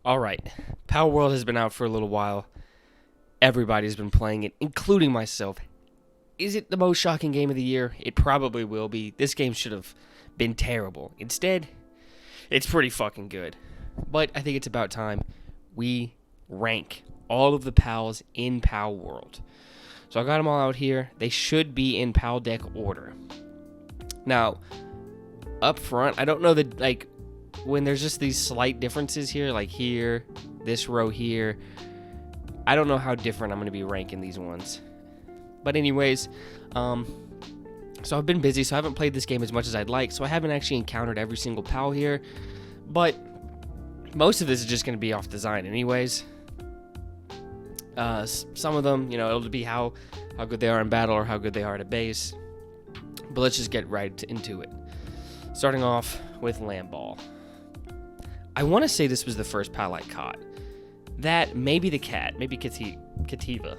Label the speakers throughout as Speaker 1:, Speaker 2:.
Speaker 1: Alright, Palworld has been out for a little while. Everybody's been playing it, including myself. Is it the most shocking game of the year? It probably will be. This game should have been terrible. Instead, it's pretty fucking good. But I think it's about time we rank all of the pals in Palworld. So I got them all out here. They should be in pal deck order. Now, up front, I don't know that, like, when there's just these slight differences here, like here, this row here, I don't know how different I'm going to be ranking these ones. But anyways, so I've been busy, so I haven't played this game as much as I'd like, so I haven't actually encountered every single pal here. But most of this is just going to be off design anyways. Some of them, it'll be how good they are in battle or how good they are at a base. But let's just get right into it. Starting off with Lamball. I want to say this was the first pal I caught. That, maybe the cat, maybe Cativa.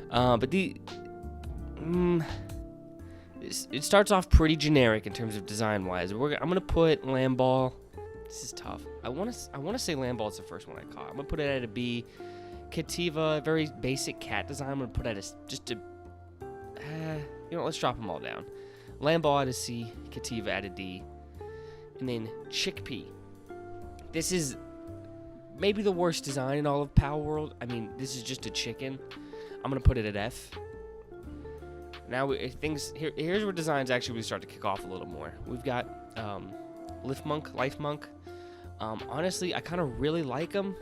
Speaker 1: But it starts off pretty generic in terms of design-wise. I'm going to put Lamball. This is tough. I want to say Lamball is the first one I caught. I'm going to put it at a B. Cativa, very basic cat design. I'm going to put it at let's drop them all down. Lamball at a C, Cativa at a D. And then Chickpea. This is maybe the worst design in all of Palworld. I mean, this is just a chicken. I'm going to put it at F. Now, here's where designs actually really start to kick off a little more. We've got Life Monk. Honestly, I kind of really like them.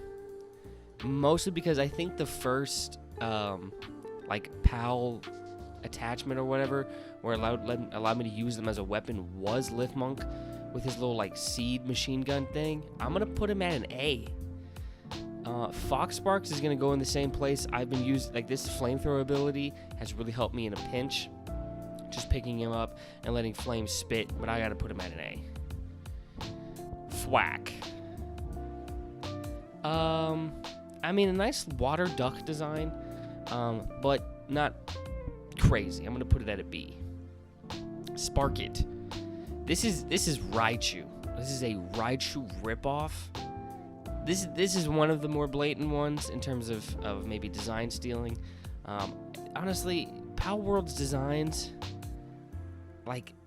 Speaker 1: Mostly because I think the first, PAL attachment or whatever, where allowed me to use them as a weapon was Lift Monk with his little, seed machine gun thing. I'm going to put him at an A. Fox Sparks is going to go in the same place. I've been using, this flamethrower ability has really helped me in a pinch. Just picking him up and letting flames spit, but I got to put him at an A. Thwack. A nice water duck design, but not crazy. I'm gonna put it at a B. Spark It. This is Raichu. This is a Raichu ripoff. This is one of the more blatant ones in terms of maybe design stealing. Honestly, Palworld's designs,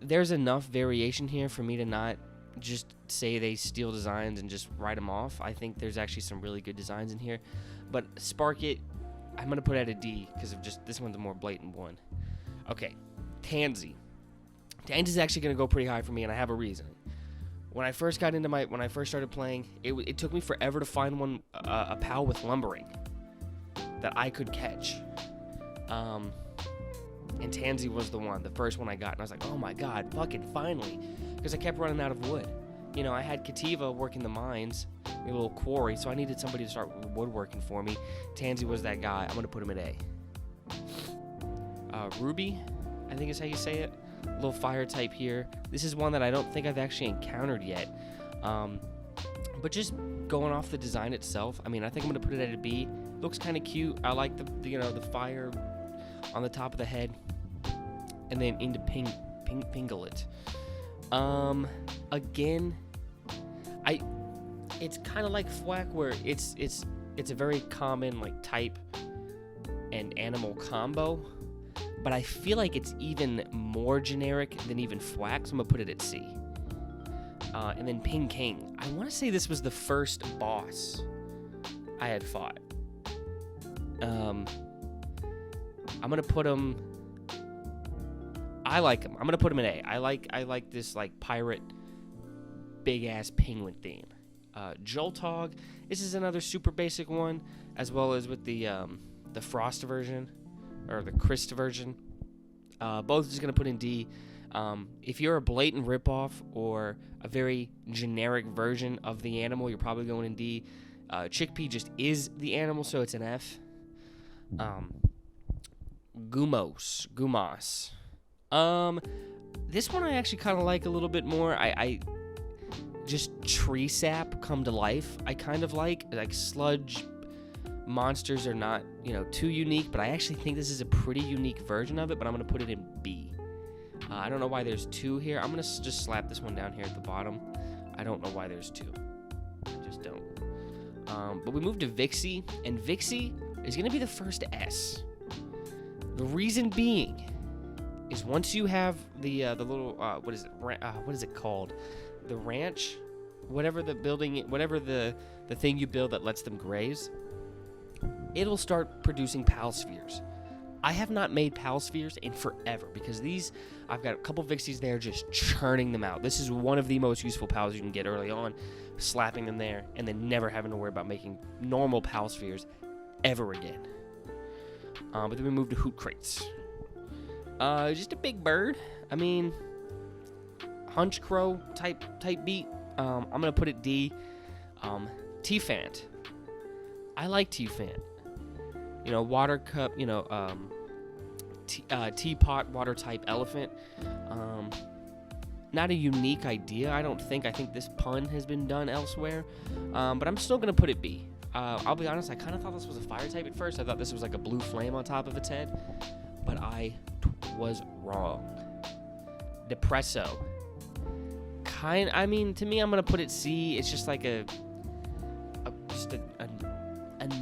Speaker 1: there's enough variation here for me to not just say they steal designs and just write them off. I think there's actually some really good designs in here. But Spark It, I'm going to put at a D because of just this one's the more blatant one. Okay, Tansy. Tansy's actually going to go pretty high for me, and I have a reason. When I first started playing, it took me forever to find a pal with lumbering that I could catch. And Tansy was the first one I got, and I was like, oh my god, fucking finally, because I kept running out of wood. I had Cativa working the mines, a little quarry, so I needed somebody to start woodworking for me. Tansy was that guy. I'm going to put him at A. Ruby, I think is how you say it. Little fire type here. This is one that I don't think I've actually encountered yet. But just going off the design itself, I think I'm going to put it at a B. Looks kind of cute. I like the fire on the top of the head. And then into Pinglet. Again, it's kind of like Thwack, where it's a very common type and animal combo, but I feel like it's even more generic than even Thwack, so I'm gonna put it at C. And then Ping King. I want to say this was the first boss I had fought. I'm gonna put him. I like him. I'm gonna put him in A. I like this pirate big ass penguin theme. Joltog. This is another super basic one, as well as with the Frost version or the Christ version. Both just gonna put in D. If you're a blatant ripoff or a very generic version of the animal, you're probably going in D. Chickpea just is the animal, so it's an F. Gumas. This one I actually kind of like a little bit more. I just tree sap come to life. I kind of like sludge monsters are not, too unique, but I actually think this is a pretty unique version of it, but I'm going to put it in B. I don't know why there's two here. I'm going to just slap this one down here at the bottom. I don't know why there's two. I just don't. But we moved to Vixie, and Vixie is going to be the first S. The reason being is once you have the little what is it called? The ranch, whatever the building, whatever the thing you build that lets them graze, it'll start producing pal spheres. I have not made pal spheres in forever because I've got a couple Vixies there just churning them out. This is one of the most useful pals you can get early on, slapping them there and then never having to worry about making normal pal spheres ever again. But then we moved to Hoot Crates. Just a big bird. I mean, hunch crow type beat. I'm gonna put it D. T-Fant. I like T-Fant. Water cup, teapot water type elephant. Not a unique idea, I don't think. I think this pun has been done elsewhere. But I'm still going to put it B. I'll be honest, I kind of thought this was a fire type at first. I thought this was like a blue flame on top of its head. But I was wrong. Depresso. To me, I'm going to put it C. It's just like a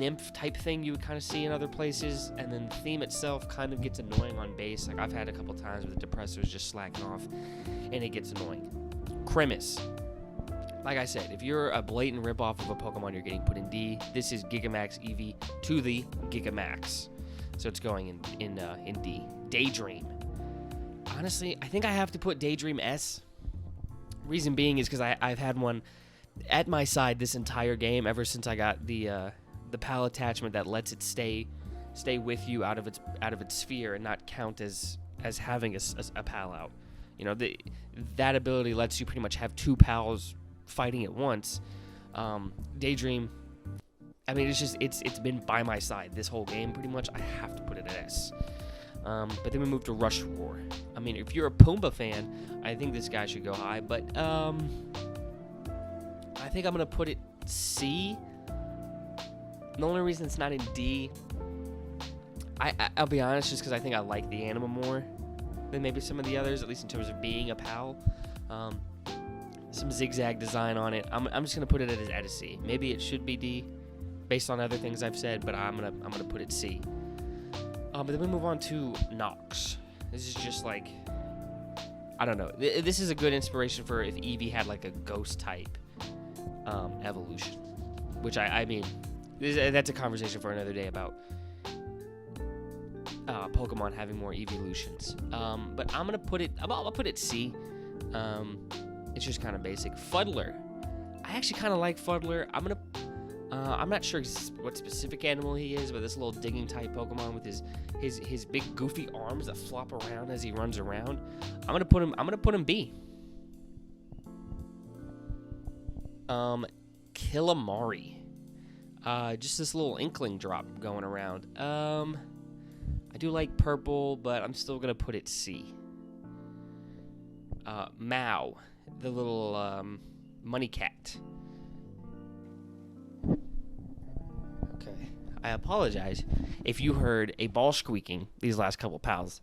Speaker 1: nymph type thing you would kind of see in other places, and then the theme itself kind of gets annoying on base. Like I've had a couple times where the depressor is just slacking off and it gets annoying. Cremis. Like I said, if you're a blatant ripoff of a Pokemon, you're getting put in D. This is Gigamax Eevee to the Gigamax, so it's going in D. Daydream. Honestly, I think I have to put Daydream S. Reason being is because I've had one at my side this entire game ever since I got the PAL attachment that lets it stay with you out of its sphere and not count as having a PAL out. That ability lets you pretty much have two PALs fighting at once. Daydream, I mean, it's been by my side this whole game pretty much. I have to put it at S. But then we move to Rush Roar. I mean, if you're a Pumbaa fan, I think this guy should go high, but I think I'm gonna put it C. The only reason it's not in D, I'll be honest, just because I think I like the animal more than maybe some of the others, at least in terms of being a PAL. Some zigzag design on it. I'm just gonna put it at a C. Maybe it should be D, based on other things I've said, but I'm gonna put it C. But then we move on to Nox. This is just like, I don't know. This is a good inspiration for if Eevee had like a ghost type evolution, which I mean. That's a conversation for another day about Pokemon having more evolutions. But I'm gonna put it. I'll put it C. It's just kind of basic. Fuddler. I actually kind of like Fuddler. I'm not sure what specific animal he is, but this little digging type Pokemon with his big goofy arms that flop around as he runs around. I'm gonna put him B. Killamari. Just this little inkling drop going around. I do like purple, but I'm still going to put it C. Mao, the little money cat. Okay. I apologize if you heard a ball squeaking these last couple pals.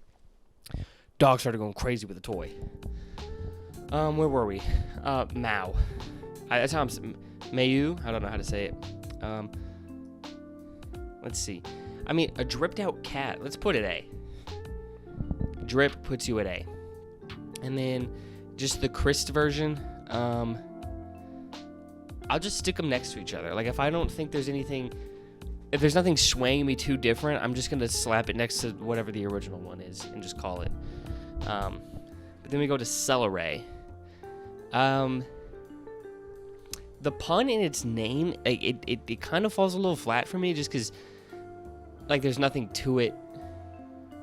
Speaker 1: Dog started going crazy with the toy. Where were we? Mao. That's how I'm... Mayu? I don't know how to say it. Let's see. I mean, a dripped out cat. Let's put it A. Drip puts you at A. And then just the Christ version. I'll just stick them next to each other. Like if I don't think there's anything, if there's nothing swaying me too different, I'm just gonna slap it next to whatever the original one is and just call it. But then we go to Celeray. The pun in its name, it kind of falls a little flat for me just because, like, there's nothing to it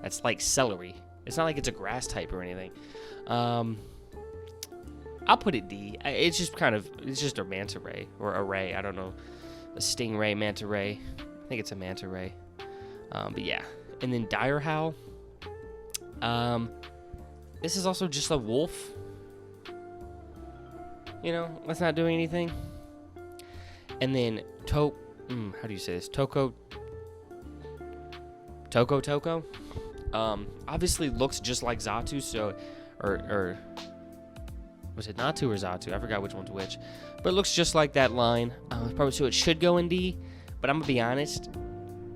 Speaker 1: that's like celery. It's not like it's a grass type or anything. I'll put it D. It's just a manta ray or a ray. I don't know. A stingray, manta ray. I think it's a manta ray. But yeah. And then Dire Howl. This is also just a wolf. That's not doing anything. And then how do you say this? Toko. Obviously looks just like Xatu, so or Was it Natu or Zatu? I forgot which one's which. But it looks just like that line. Probably so it should go in D. But I'm going to be honest.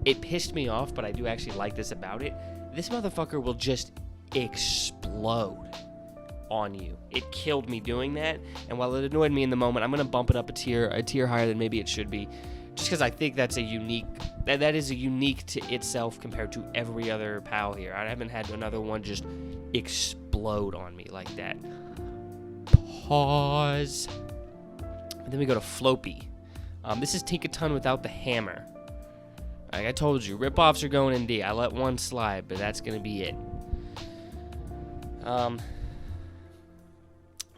Speaker 1: It pissed me off, but I do actually like this about it. This motherfucker will just explode on you. It killed me doing that. And while it annoyed me in the moment, I'm going to bump it up a tier higher than maybe it should be. Just because I think that's a unique... That is a unique to itself compared to every other PAL here. I haven't had another one just explode on me like that. Pause. And then we go to Floppy. This is Tinkaton without the hammer. Like I told you, rip-offs are going in D. I let one slide, but that's going to be it.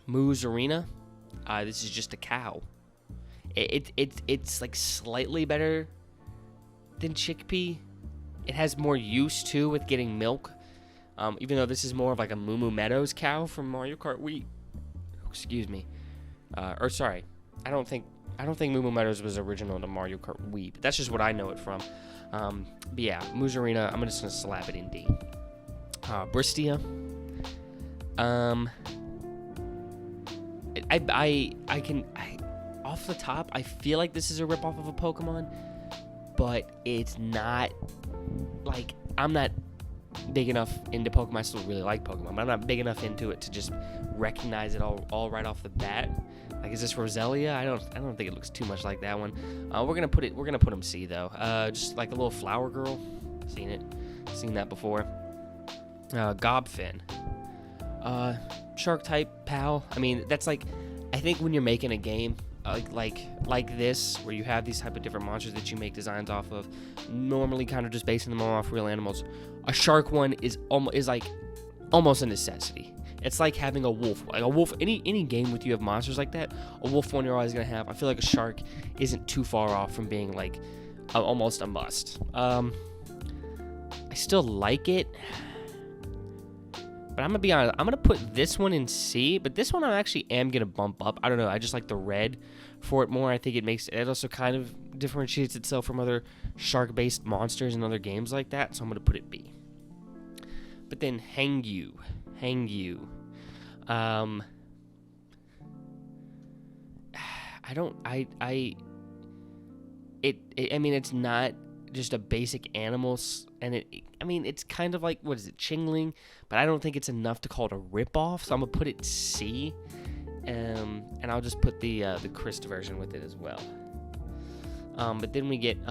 Speaker 1: Moo's Arena. This is just a cow. It's like slightly better than Chickpea. It has more use too with getting milk. Even though this is more of like a Moo Moo Meadows cow from Mario Kart Wii. Excuse me. Or sorry, I don't think Moo Moo Meadows was original to Mario Kart Wii, but that's just what I know it from. But yeah, Moo's Arena. I'm just gonna slap it in D. Bristia. Off the top, I feel like this is a ripoff of a Pokemon, but it's not. Like, I'm not big enough into Pokemon. I still really like Pokemon, but I'm not big enough into it to just recognize it all right off the bat. Like, is this Roselia? I don't think it looks too much like that one. We're gonna put him C though. Just like a little flower girl. Seen that before. Gobfin. Shark type PAL. I mean, that's like, I think when you're making a game like this, where you have these type of different monsters that you make designs off of, normally kind of just basing them off real animals, a shark one is like almost a necessity. It's like having a wolf. Like a wolf, any game with you have monsters like that, a wolf one you're always gonna have. I feel like a shark isn't too far off from being like almost a must. I still like it, but I'm gonna be honest. I'm gonna put this one in C, but this one I actually am gonna bump up. I don't know. I just like the red for it more. I think it also kind of differentiates itself from other shark-based monsters in other games like that. So I'm gonna put it B. But then Hangyu. I mean, it's not just a basic animal, and it's kind of like, what is it, Chingling, but I don't think it's enough to call it a ripoff, so I'm gonna put it C, and I'll just put the Christ version with it as well. But then we get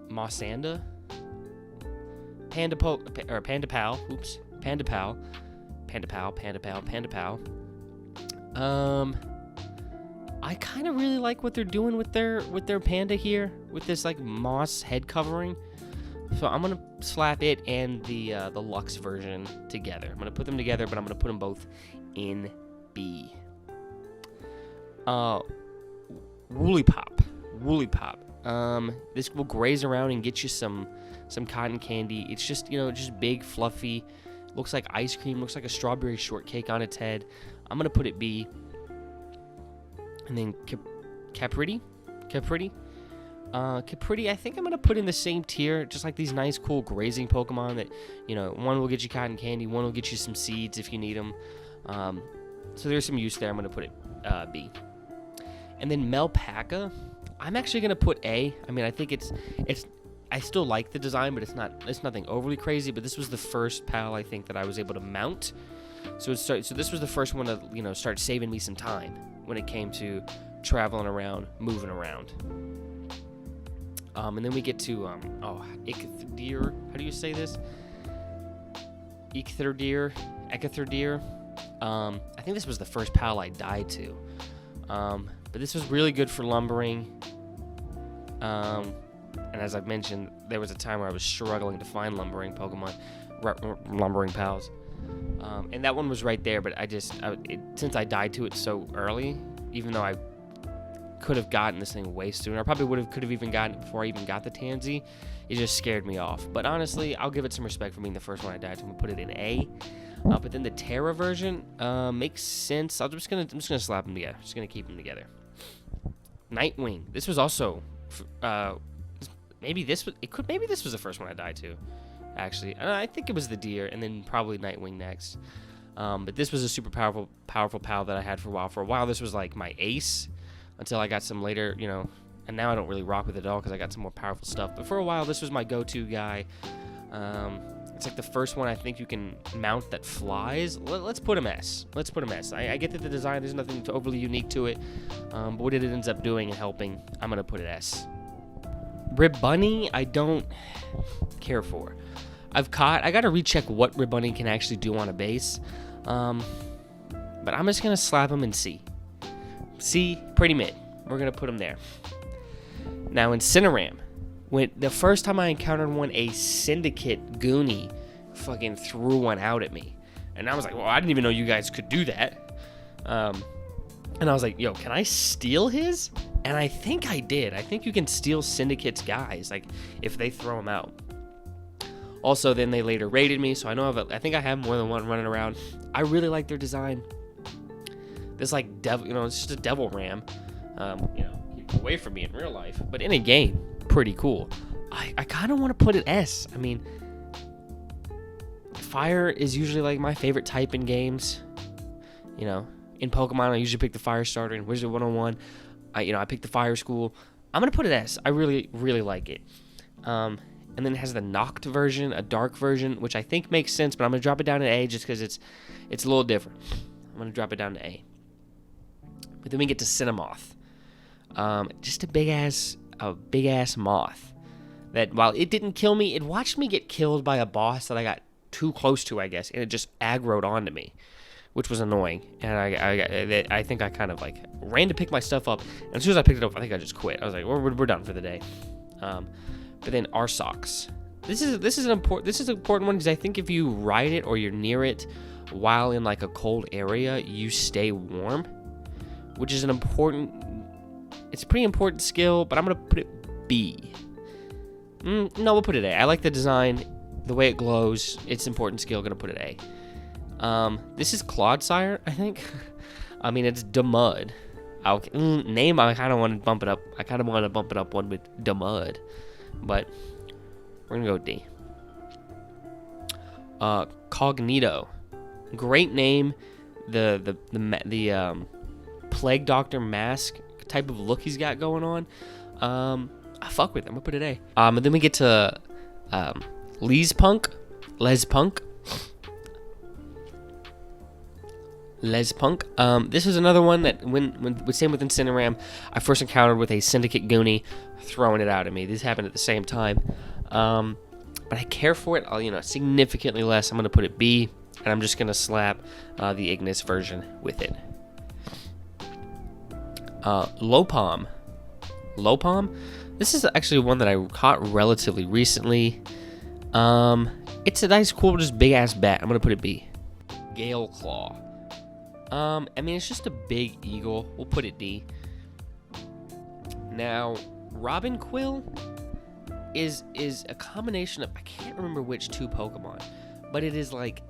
Speaker 1: Mossanda, Panda Pal. I kind of really like what they're doing with their panda here, with this like moss head covering. So I'm gonna slap it and the Lux version together. I'm gonna put them together, but I'm gonna put them both in B. Woolly Pop. This will graze around and get you some cotton candy. It's just, just big, fluffy. Looks like ice cream. Looks like a strawberry shortcake on its head. I'm gonna put it B. And then Capriti, I think I'm going to put in the same tier, just like these nice, cool grazing Pokemon that, one will get you cotton candy, one will get you some seeds if you need them. So there's some use there. I'm going to put it B. And then Melpaka, I'm actually going to put A. I mean, I think I still like the design, but it's nothing overly crazy. But this was the first PAL, I think, that I was able to mount. So this was the first one to, start saving me some time when it came to traveling around, moving around. And then we get to, Ectherdeer. How do you say this? Ectherdeer. I think this was the first PAL I died to. But this was really good for lumbering. And as I've mentioned, there was a time where I was struggling to find lumbering Pokemon, lumbering PALs. And that one was right there, but since I died to it so early, even though I could have gotten this thing way sooner, I probably could have even gotten it before I even got the Tansy, it just scared me off. But honestly, I'll give it some respect for being the first one I died to. I'm gonna put it in A. But then the Terra version makes sense. I'm just gonna slap them together. Just gonna keep them together. Nightwing. This was also maybe this was the first one I died to. Actually, I think it was the deer, and then probably Nightwing next. But this was a super powerful pal that I had for a while. For a while, this was like my ace until I got some later, and now I don't really rock with it at all because I got some more powerful stuff. But for a while, this was my go-to guy. It's like the first one I think you can mount that flies. Let's put him S. I get that the design, there's nothing overly unique to it, but what it ends up doing and helping, I'm going to put it S. Rib Bunny, I don't care for. I got to recheck what Rib Bunny can actually do on a base, but I'm just going to slap him in C. C, pretty mid. We're going to put him there. Now, Incineram. When the first time I encountered one, a Syndicate Goonie fucking threw one out at me. And I was like, well, I didn't even know you guys could do that. And I was like, yo, can I steal his? And I think I did. I think you can steal Syndicate's guys, like, if they throw them out. Also, then they later raided me, so I think I have more than one running around. I really like their design. This, like, devil, it's just a devil ram. Keep away from me in real life. But in a game, pretty cool. I kind of want to put it S. I mean, fire is usually like my favorite type in games. In Pokemon, I usually pick the fire starter. In Wizard 101, I pick the fire school. I'm gonna put it S. I really, really like it. And then it has the Noct version, a dark version, which I think makes sense, but I'm gonna drop it down to A just because it's a little different. I'm gonna drop it down to A. But then we get to Cinnamoth. Just a big ass moth that, while it didn't kill me, it watched me get killed by a boss that I got too close to, I guess, and it just aggroed onto me, which was annoying. And I think I kind of like ran to pick my stuff up, and as soon as I picked it up, I think I just quit. I was like, we're done for the day. But then Arsox. This is an important one because I think if you ride it or you're near it while in like a cold area, you stay warm, which is it's a pretty important skill, but I'm going to put it B. No, we'll put it A. I like the design, the way it glows. It's an important skill. Going to put it A. This is Clodsire, I think. I mean, it's Demud. Name, I kind of want to bump it up. I kind of want to bump it up one with Demud, but we're going to go with D. Cognito. Great name. The Plague Doctor mask type of look he's got going on. I fuck with him. I'm gonna put it A. And then we get to Les Punk. This is another one that when same with Incineram, I first encountered with a Syndicate Goonie throwing it out at me. These happened at the same time. But I care for it, significantly less. I'm gonna put it B, and I'm just gonna slap the Ignis version with it. Lopom. This is actually one that I caught relatively recently. It's a nice, cool, just big ass bat. I'm gonna put it B. Gale Claw. It's just a big eagle. We'll put it D. Now, Robin Quill is a combination of, I can't remember which two Pokemon, but it's like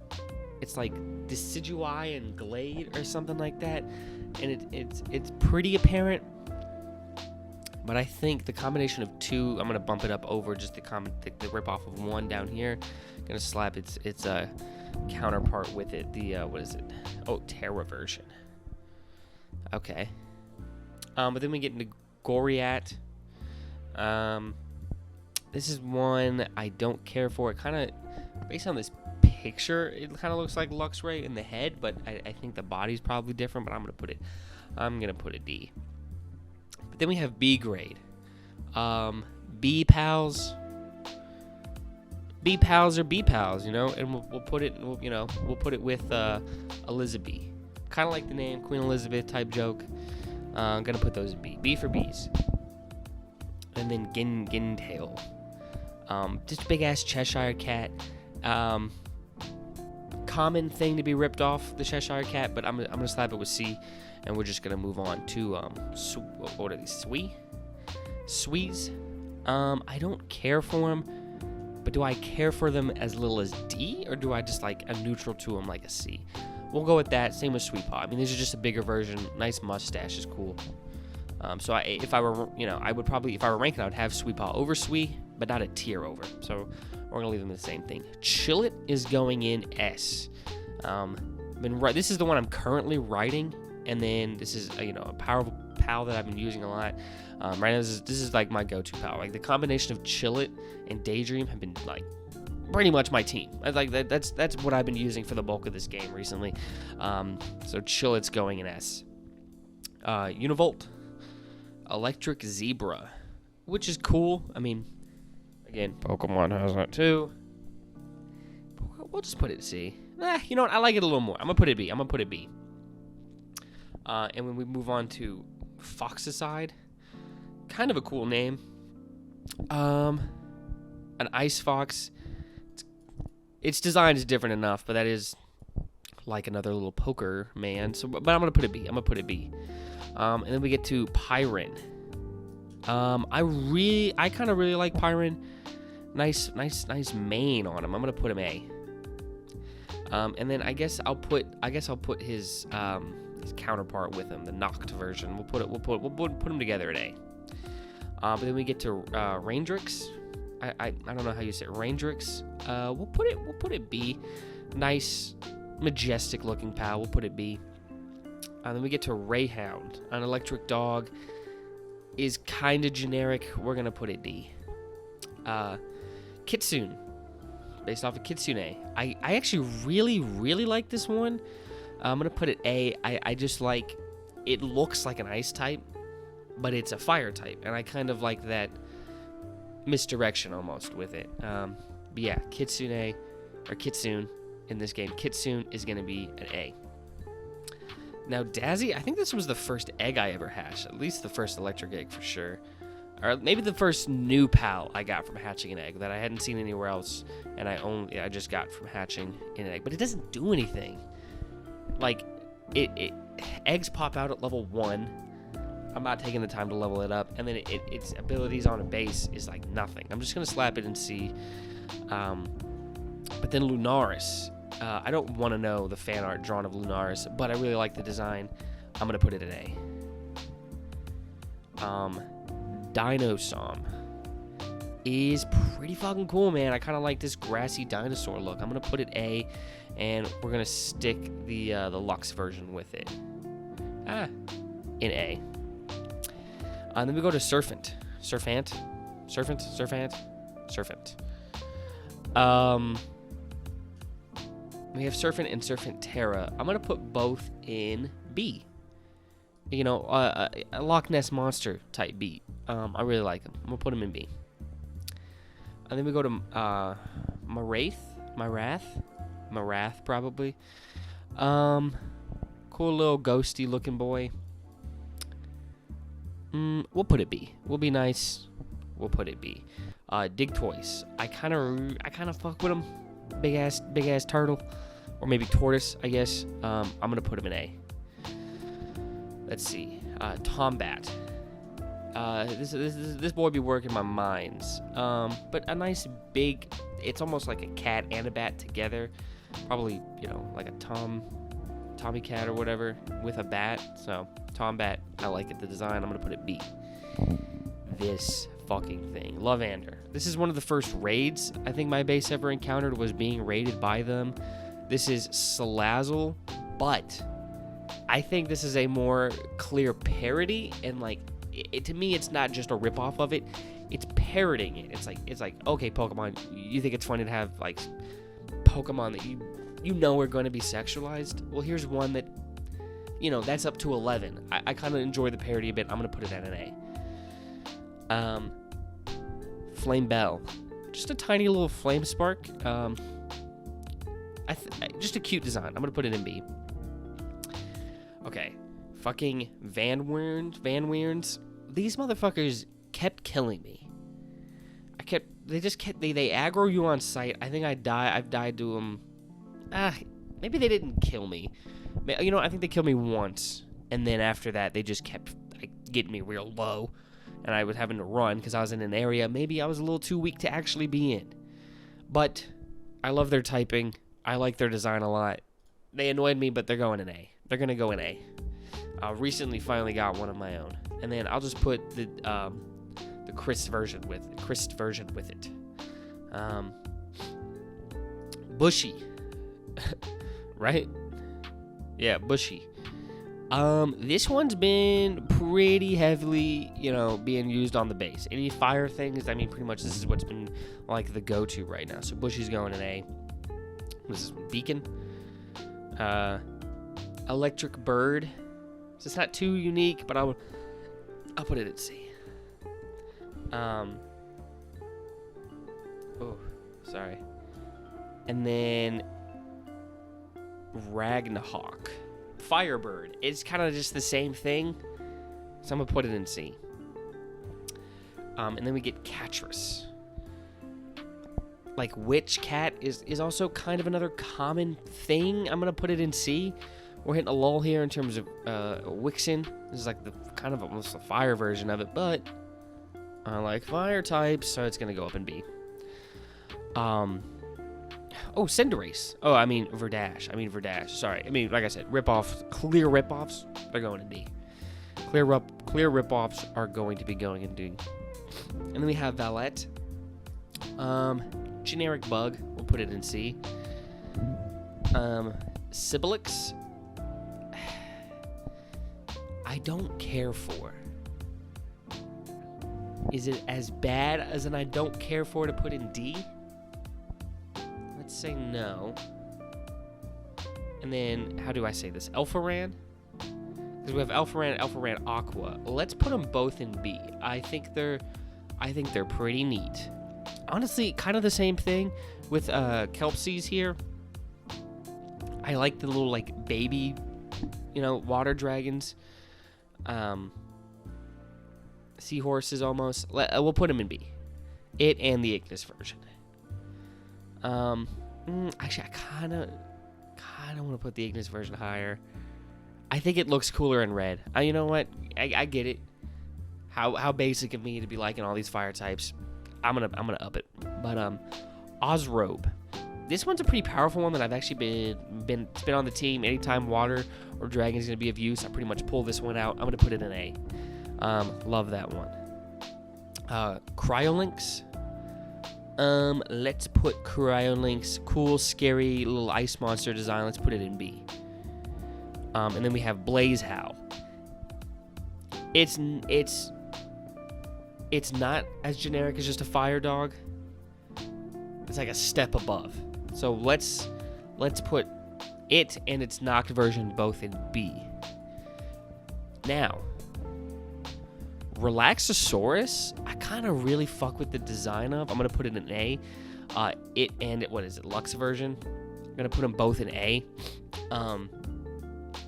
Speaker 1: Decidueye and Glade or something like that, and it's pretty apparent. But I think the combination of two, I'm gonna bump it up over just the rip off of one down here. Gonna slap its counterpart with it. The what is it? Oh, Terra version. Okay. But then we get into Goriat. This is one I don't care for. It kind of, based on this picture, it kind of looks like Luxray in the head, but I think the body's probably different. But I'm gonna put it D. But then we have B grade. B pals. B pals are B pals, and we'll put it with Elizabeth. Kind of like the name Queen Elizabeth type joke. I'm gonna put those in B. B for bees. And then Gintail. Just a big ass Cheshire cat. Common thing to be ripped off the Cheshire cat, but I'm gonna slap it with C, and we're just gonna move on to what are these? Swees. I don't care for them, but do I care for them as little as D, or do I just like a neutral to them like a C? We'll go with that. Same with Sweet Paw. These are just a bigger version. Nice mustache is cool. So if I were ranking, I would have Sweet Paw over Sweet, but not a tier over. So we're gonna leave them the same thing. Chillet is going in S. This is the one I'm currently writing, and then this is a Palworld Pal that I've been using a lot. Right now, this is like my go-to pal. Like the combination of Chillit and Daydream have been like pretty much my team. Like that's what I've been using for the bulk of this game recently. So Chillit's going in S. Univolt, Electric Zebra, which is cool. I mean, again, Pokemon has that too. We'll just put it C. You know what? I like it a little more. I'm gonna put it B. And when we move on to Foxicide, kind of a cool name. An Ice Fox. Its design is different enough, but that is like another little poker man. So, but I'm gonna put it B. And then we get to Pyren. I kind of really like Pyren. Nice mane on him. I'm gonna put him A. And then I guess I'll put his counterpart with him, the Noct version. We'll put them together at A. But then we get to Raindrix. I don't know how you say it. Raindrix. We'll put it B. Nice, majestic looking pal. We'll put it B. Then we get to Rayhound. An electric dog is kind of generic. We're gonna put it D. Kitsune, based off of Kitsune. I actually really like this one. I'm gonna put it A. I just like, it looks like an ice type, but it's a fire type, and I kind of like that misdirection almost with it. But yeah, Kitsune in this game. Kitsune is gonna be an A. Now Dazzy, I think this was the first egg I ever hatched, at least the first electric egg for sure. Or maybe the first new pal I got from hatching an egg that I hadn't seen anywhere else, and I just got from hatching an egg. But it doesn't do anything. Like, eggs pop out at level 1. I'm not taking the time to level it up, and then its abilities on a base is like nothing. I'm just gonna slap it and see. But then Lunaris. I don't want to know the fan art drawn of Lunaris, but I really like the design. I'm gonna put it at A. Dinosom is pretty fucking cool, man. I kind of like this grassy dinosaur look. I'm gonna put it A, and we're gonna stick the Lux version with it. In A. And then we go to Surfant. We have Surfant and Surfant Terra. I'm gonna put both in B. A Loch Ness Monster type beat. I really like them. I'm gonna put them in B. And then we go to Marath probably. Cool little ghosty looking boy. We'll put it B. We'll be nice. We'll put it B. Digtoise. I kind of fuck with him. Big ass turtle, or maybe tortoise, I guess. I'm gonna put him in A. Let's see. Tombat. This boy be working my minds. But a nice big. It's almost like a cat and a bat together. Probably like a Tommy cat or whatever with a bat. So Tombat. I like it. The design. I'm gonna put it B. This fucking thing. Lovander. This is one of the first raids I think my base ever encountered, was being raided by them. This is Salazzle, but I think this is a more clear parody, and like to me it's not just a ripoff of it, it's parodying it. It's like okay, Pokemon, you think it's funny to have like Pokemon that you know are going to be sexualized? Well, here's one that that's up to 11. I kind of enjoy the parody a bit. I'm going to put it at an A. Flame Bell, just a tiny little flame spark. Just a cute design. I'm gonna put it in B. Okay, fucking Van Weerns. These motherfuckers kept killing me. They aggro you on sight. I think I've died to them. Maybe they didn't kill me. I think they killed me once, and then after that they just kept getting me real low. And I was having to run because I was in an area maybe I was a little too weak to actually be in. But I love their typing. I like their design a lot. They annoyed me, but they're going in A. They're going to go in A. I recently finally got one of my own. And then I'll just put the Chris version with it. Bushy. Right? Yeah, bushy. This one's been pretty heavily, being used on the base. Any fire things, I mean, pretty much this is what's been, like, the go-to right now. So bushy's going in A. This is beacon. Electric bird. So it's not too unique, but I'll put it at C. Oh, sorry. And then Ragnarok. Firebird. It's kind of just the same thing, so I'm going to put it in C. And then we get Catress. Like witch cat is also kind of another common thing. I'm going to put it in C. We're hitting a lull here in terms of Wixen. This is like the kind of almost a fire version of it, but I like fire types, so it's going to go up in B. Oh, Cinderace. Oh, I mean Verdash. Sorry. I mean, like I said, ripoffs, clear ripoffs, they're going in D. Clear ripoffs are going to be going in D. And then we have Valette. Generic bug. We'll put it in C. Sibilix. I don't care for. Is it as bad as an I don't care for to put in D? Let's say no. And then, how do I say this? Alpharan? Because we have Alpharan and Alpharan Aqua. Let's put them both in B. I think they're pretty neat. Honestly, kind of the same thing with Kelpsies here. I like the little, like, baby, water dragons. Seahorses almost. We'll put them in B. It and the Ignis version. Actually, I kind of want to put the Ignis version higher. I think it looks cooler in red. You know what? I get it. How basic of me to be liking all these fire types. I'm gonna up it. But Ozrobe. This one's a pretty powerful one that I've actually been on the team. Anytime water or dragon is gonna be of use, I pretty much pull this one out. I'm gonna put it in A. Love that one. Cryolinx. Let's put Cryolinx, cool, scary little ice monster design. Let's put it in B. And then we have Blazehowl. It's not as generic as just a fire dog. It's like a step above. So let's put it and its knocked version both in B. Now, Relaxosaurus, I kind of really fuck with the design of. I'm going to put it in A. It and it, what is it, Lux version? I'm going to put them both in A.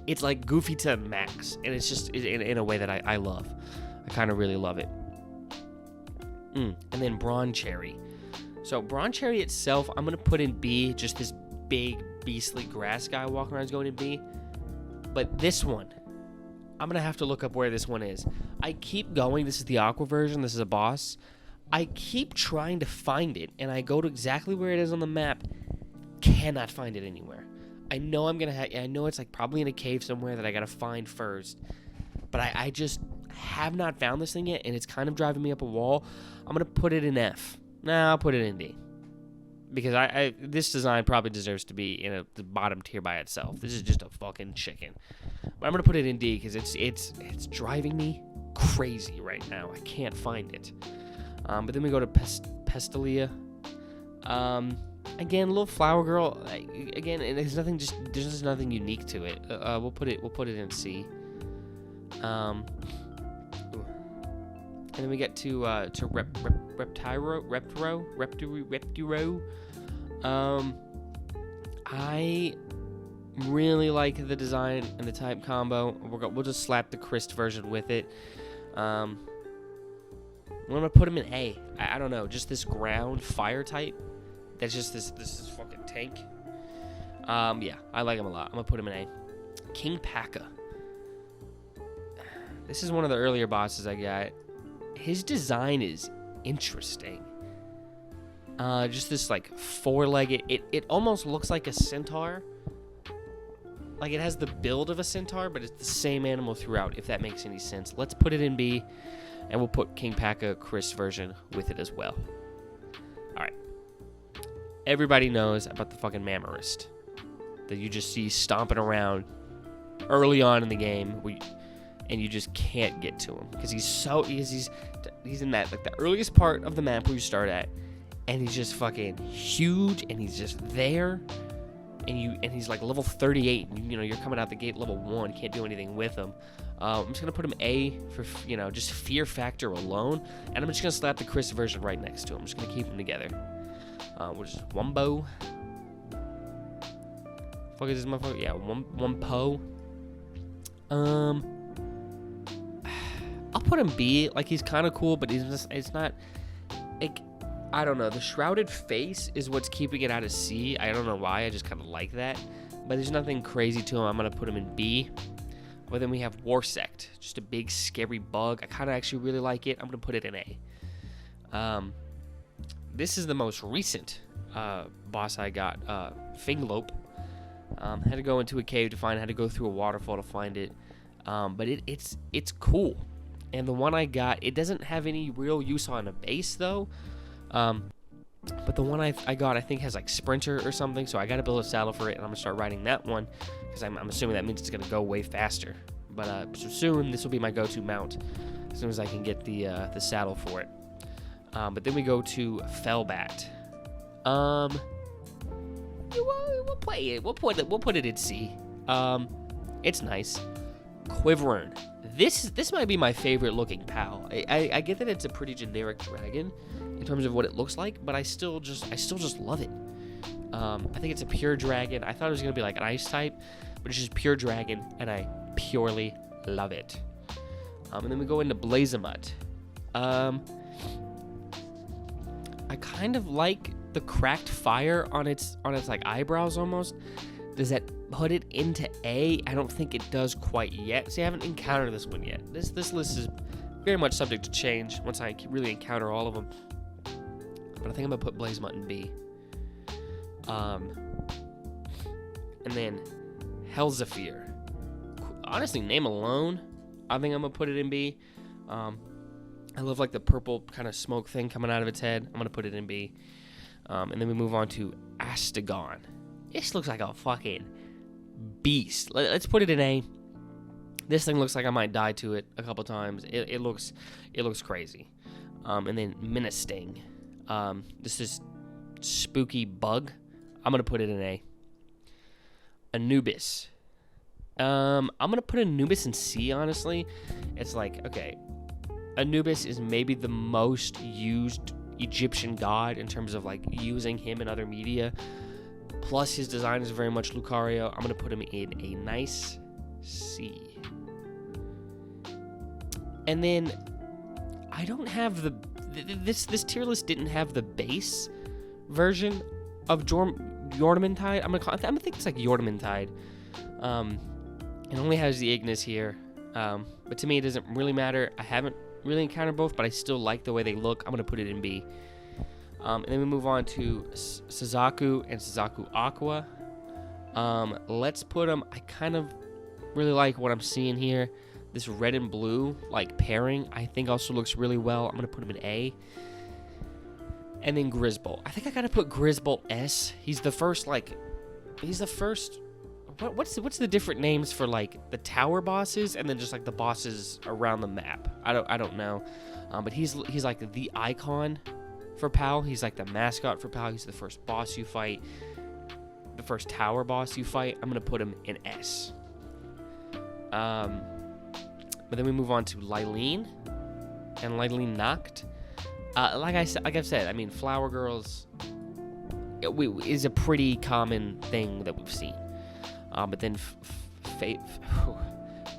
Speaker 1: It's like goofy to max, and it's just in a way that I love. I kind of really love it. And then Broncherry. So Broncherry itself, I'm going to put in B, just this big, beastly grass guy walking around is going in B. But this one, I'm going to have to look up where this one is. I keep going. This is the Aqua version. This is a boss. I keep trying to find it, and I go to exactly where it is on the map. Cannot find it anywhere. I know I know it's like probably in a cave somewhere that I got to find first. But I just have not found this thing yet, and it's kind of driving me up a wall. I'm going to put it in F. Nah, I'll put it in D. Because this design probably deserves to be in the bottom tier by itself. This is just a fucking chicken. But I'm gonna put it in D because it's driving me crazy right now. I can't find it. But then we go to Pestilia. Again, little flower girl. Again, and there's just nothing unique to it. We'll put it in C. And then we get to Reptiro. I really like the design and the type combo. We'll just slap the Christ version with it. I'm gonna put him in A. I don't know, just this ground fire type. That's just this is fucking tank. Yeah, I like him a lot. I'm gonna put him in A. King Paka. This is one of the earlier bosses I got. His design is interesting. Just this like four-legged. It almost looks like a centaur. Like it has the build of a centaur, but it's the same animal throughout, if that makes any sense. Let's put it in B, and we'll put King Paka Chris version with it as well. Alright. Everybody knows about the fucking Mammarist that you just see stomping around early on in the game, and you just can't get to him because he's in that like the earliest part of the map where you start at, and he's just fucking huge, and he's just there, and he's like level 38, and you're coming out the gate level 1, can't do anything with him. I'm just gonna put him A for just fear factor alone, and I'm just gonna slap the Chris version right next to him. I'm just gonna keep them together. Which is Wumbo. Fuck is this motherfucker? Yeah, Wumpo. I'll put him B. Like, he's kind of cool, but it's not, like, I don't know. The shrouded face is what's keeping it out of C. I don't know why. I just kind of like that. But there's nothing crazy to him. I'm going to put him in B. But then we have Warsect. Just a big, scary bug. I kind of actually really like it. I'm going to put it in A. This is the most recent boss I got. Finglope. Had to go into a cave to find it. Had to go through a waterfall to find it. But it's cool. And the one I got, it doesn't have any real use on a base, though. But the one I got, I think, has, like, Sprinter or something. So I got to build a saddle for it, and I'm going to start riding that one. Because I'm assuming that means it's going to go way faster. But so soon, this will be my go-to mount. As soon as I can get the saddle for it. But then we go to Fellbat. We'll play it. We'll put it in C. It's nice. Quiverern. This might be my favorite looking pal. I get that it's a pretty generic dragon in terms of what it looks like, but I still just love it. I think it's a pure dragon. I thought it was gonna be like an ice type, but it's just pure dragon, and I purely love it. And then we go into Blazamut. I kind of like the cracked fire on its like eyebrows almost. Does that put it into A? I don't think it does quite yet. See, I haven't encountered this one yet. This list is very much subject to change once I really encounter all of them. But I think I'm gonna put Blazamut in B. And then Hellzephyr. Honestly, name alone, I think I'm gonna put it in B. I love like the purple kind of smoke thing coming out of its head. I'm gonna put it in B. And then we move on to Astegon. This looks like a fucking beast. Let's put it in A. This thing looks like I might die to it a couple times. It looks crazy. And then Ministing. This is spooky bug. I'm gonna put it in A. Anubis. I'm gonna put Anubis in C. Honestly, it's like, okay, Anubis is maybe the most used Egyptian god in terms of like using him in other media. Plus, his design is very much Lucario. I'm gonna put him in a nice C. And then I don't have this tier list didn't have the base version of Jormungandr. I think it's like Jormungandr. It only has the Ignis here. But to me, it doesn't really matter. I haven't really encountered both, but I still like the way they look. I'm gonna put it in B. And then we move on to Suzaku and Suzaku Aqua. Let's put them. I kind of really like what I'm seeing here. This red and blue like pairing, I think also looks really well. I'm gonna put him in A. And then Grizzbolt. I think I gotta put Grizzbolt S. He's the first. What's the different names for like the tower bosses and then just like the bosses around the map? I don't know. But he's like the icon for PAL. He's like the mascot for PAL. He's the first boss you fight. The first tower boss you fight. I'm gonna put him in S. But then we move on to Lylene and Lylene Nacht. Like I've said, I mean, Flower Girls is a pretty common thing that we've seen. But then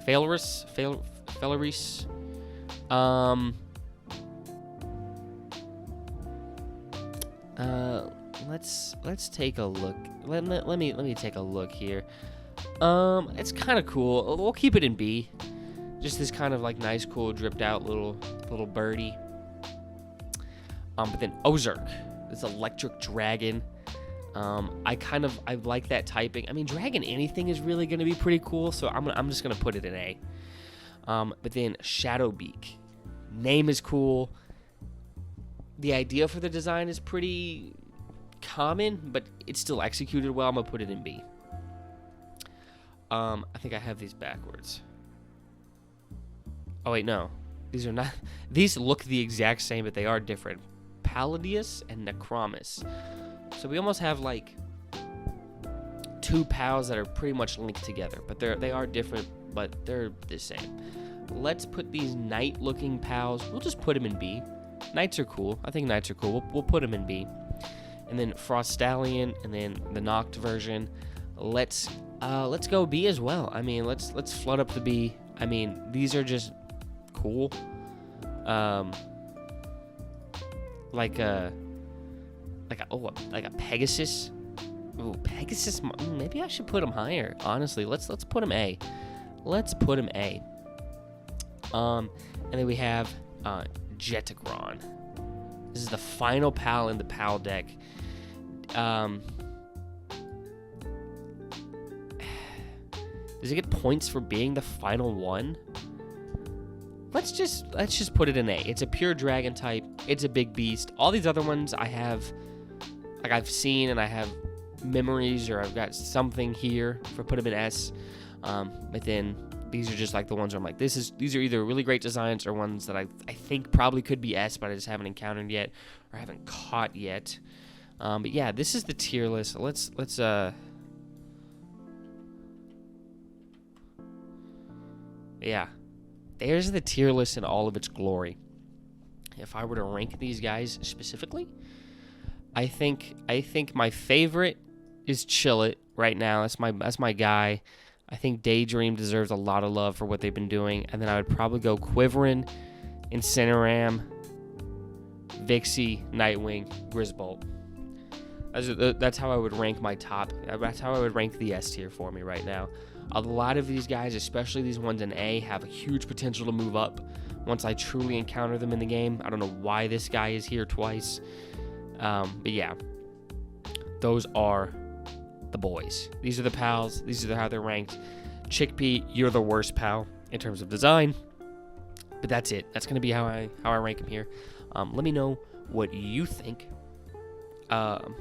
Speaker 1: Felris. Let's take a look. Let me take a look here. It's kind of cool. We'll keep it in B. Just this kind of like nice, cool, dripped out little birdie. But then Ozark, this electric dragon. I like that typing. I mean, dragon anything is really going to be pretty cool, so I'm just going to put it in A. But then Shadowbeak. Name is cool. The idea for the design is pretty common, but it's still executed well. I'm going to put it in B. I think I have these backwards. Oh wait, no. These are not. These look the exact same, but they are different. Palladius and Necromus. So we almost have like two pals that are pretty much linked together, but they are different, but they're the same. Let's put these knight-looking pals. We'll just put them in B. Knights are cool. I think knights are cool. We'll put them in B. And then Frost Stallion, and then the Noct version. Let's go B as well. I mean, let's flood up the B. I mean, these are just cool. Like a Pegasus. Ooh, Pegasus. Maybe I should put him higher. Honestly, let's put him A. Let's put him A. And then we have Jetagron. This is the final pal in the pal deck. Does it get points for being the final one? Let's just put it in A. It's a pure dragon type. It's a big beast. All these other ones I've seen and I have memories, or I've got something here for put them in S. But then these are just like the ones where I'm like, these are either really great designs or ones that I think probably could be S, but I just haven't encountered yet or haven't caught yet. But yeah, this is the tier list. Let's yeah. There's the tier list in all of its glory. If I were to rank these guys specifically, I think my favorite is Chillet right now. That's my guy. I think Daydream deserves a lot of love for what they've been doing. And then I would probably go Quiverin, Incineram, Vixie, Nightwing, Grisbolt. That's how I would rank my top. That's how I would rank the S tier for me right now. A lot of these guys, especially these ones in A, have a huge potential to move up once I truly encounter them in the game. I don't know why this guy is here twice. But yeah, those are the boys. These are the pals. These are how they're ranked. Chickpea, you're the worst pal in terms of design. But that's it. That's going to be how I rank them here. Let me know what you think of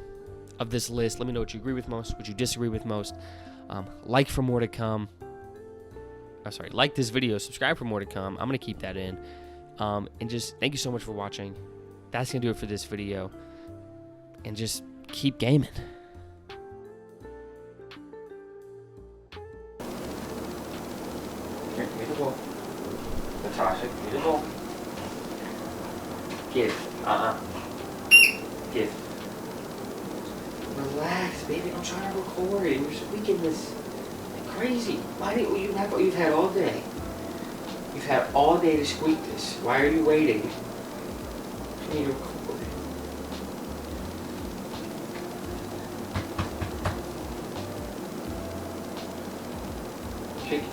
Speaker 1: this list. Let me know what you agree with most, what you disagree with most. Like for more to come. Like this video, subscribe for more to come. I'm going to keep that in. And just thank you so much for watching. That's going to do it for this video. And just keep gaming. Here, give me the ball. Natasha, give me the ball. Give. Give. Relax, baby. I'm trying to record. You're squeaking this like crazy. Why didn't you have what you've had all day? You've had all day to squeak this. Why are you waiting? I need to record. Shake it.